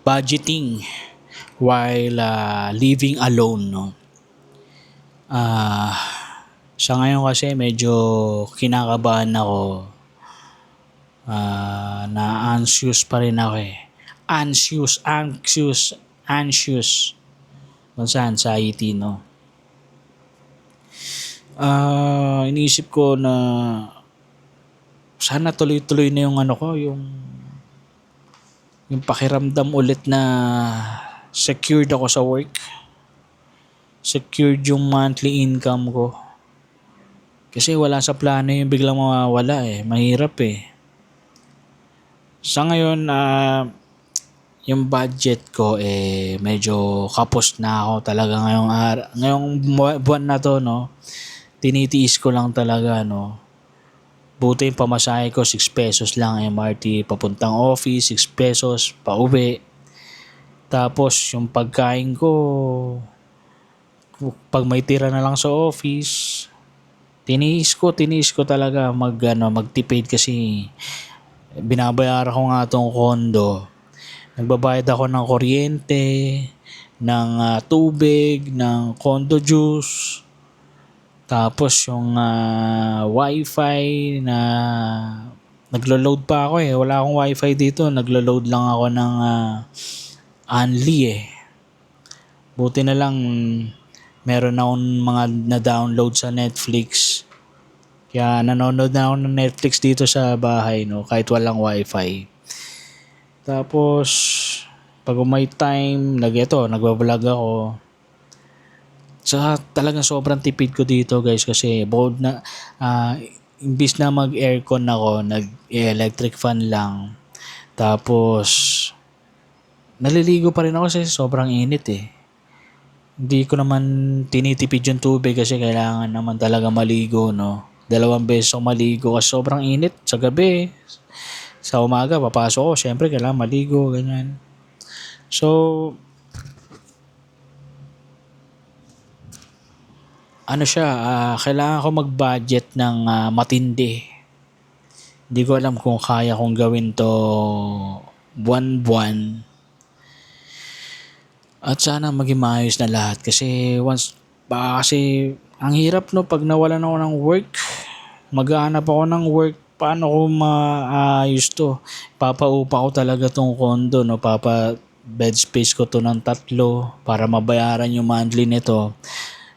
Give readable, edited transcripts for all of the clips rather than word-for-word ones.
budgeting while living alone, no. Ah, sa ngayon kasi medyo kinakabahan ako. Na anxious pa rin ako eh. Anxious. Kung sa anxiety, no. Iniisip ko na sana tuloy-tuloy na yung yung pakiramdam ulit na secured ako sa work. Secured yung monthly income ko. Kasi wala sa plano yung biglang mawawala eh. Mahirap eh. Sa ngayon, yung budget ko medyo kapos na ako talaga ngayong buwan na to, no. Tinitiis ko lang talaga, no. Buti yung pamasahe ko 6 pesos lang MRT papuntang office, 6 pesos pauwi. Tapos yung pagkain ko, pag may tira na lang sa office, tiniis ko talaga magtipid kasi binabayaran ko nga tong condo. Nagbabayad ako ng kuryente, ng tubig, ng condo juice. Tapos yung wifi na naglo-load pa ako eh. Wala akong wifi dito. Naglo-load lang ako ng Only eh. Buti na lang meron akong mga na-download sa Netflix. Kaya nanonood na ako ng Netflix dito sa bahay, no, kahit walang wifi. Tapos pag may time, nagbablog ako. Saka talagang sobrang tipid ko dito, guys, kasi bold na imbis na mag-aircon ako, nag-electric fan lang. Tapos naliligo pa rin ako kasi sobrang init eh. Hindi ko naman tinitipid yung tubig kasi kailangan naman talaga maligo, no. 2 beses ako maligo kasi sobrang init sa gabi. Sa umaga, papasok ko, syempre kailangan maligo, ganyan. So, kailangan ko mag-budget ng matindi. Hindi ko alam kung kaya kong gawin to buwan-buwan. At sana maging maayos na lahat kasi kasi ang hirap, no, pag nawalan ako ng work, maghahanap ako ng work, paano ko maayos to? Papaupa ko talaga tong condo, no, bed space ko to ng 3 para mabayaran yung monthly nito.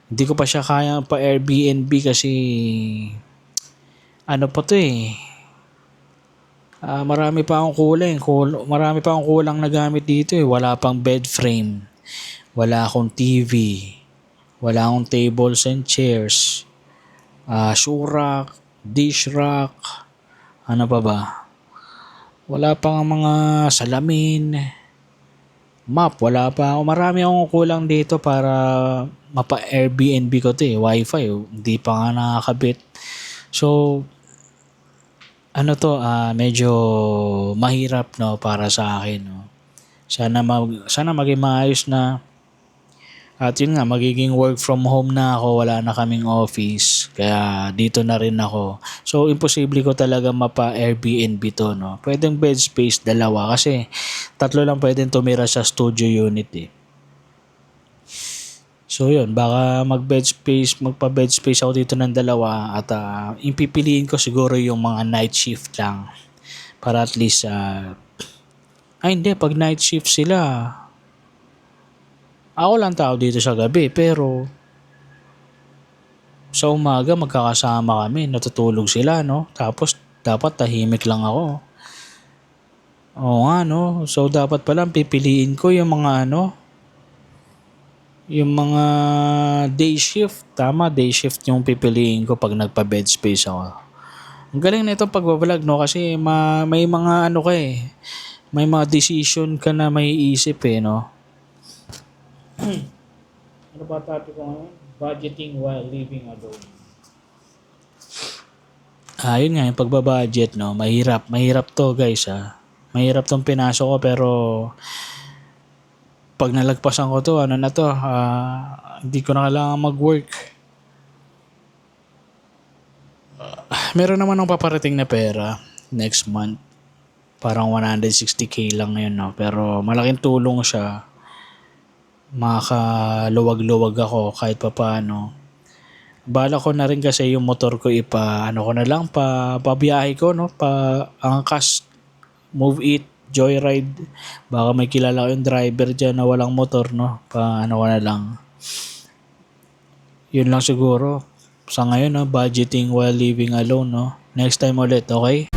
Hindi ko pa siya kaya pa Airbnb kasi pa to eh. Marami pa akong kulang na gamit dito eh. Wala pang bed frame. Wala akong TV. Wala akong tables and chairs. Shoe rack, dish rack. Ano pa ba? Wala pang mga salamin. Map, wala pa ako. Marami akong kulang dito para mapa-Airbnb ko to eh. Wi-Fi, hindi pa nga nakakabit. So, medyo mahirap, no, para sa akin, no. Sana maging maayos na. At yun nga, magiging work from home na ako. Wala na kaming office. Kaya dito na rin ako. So, imposible ko talaga mapa-Airbnb to, no. Pwedeng bed space 2 kasi 3 lang pwedeng tumira sa studio unit eh. So yun, baka magpa-bed space ako dito ng 2 at impipiliin ko siguro yung mga night shift lang. Para at least, hindi, pag night shift sila, ako lang tao dito sa gabi, pero sa umaga magkakasama kami, natutulog sila, no? Tapos dapat tahimik lang ako. Oo nga, no? So dapat pala pipiliin ko yung mga yung mga day shift. Tama, day shift yung pipiliin ko pag nagpa-bed space ako. Ang galing na itong pagbablog, no? Kasi may mga ka eh. May mga decision ka na may isip eh, no? Ano ba topic ko ngayon? Budgeting while living alone. Yun nga, yung pagbabudget, no? Mahirap to, guys, Mahirap tong pinasok ko, pero pag nalagpasan ko to, hindi ko na kailangan mag-work. Meron naman akong paparating na pera next month. Parang 160k lang yun, no? Pero malaking tulong siya. Makakaluwag-luwag ako kahit papaano. Bala ko na rin kasi yung motor ko ano ko na lang, pabiyahe ko, no? Angkas, move it, joyride. Baka may kilala ko yung driver dyan na walang motor, no? Ano ko na lang. Yun lang siguro. Sa ngayon, no? Budgeting while living alone, no? Next time ulit, okay?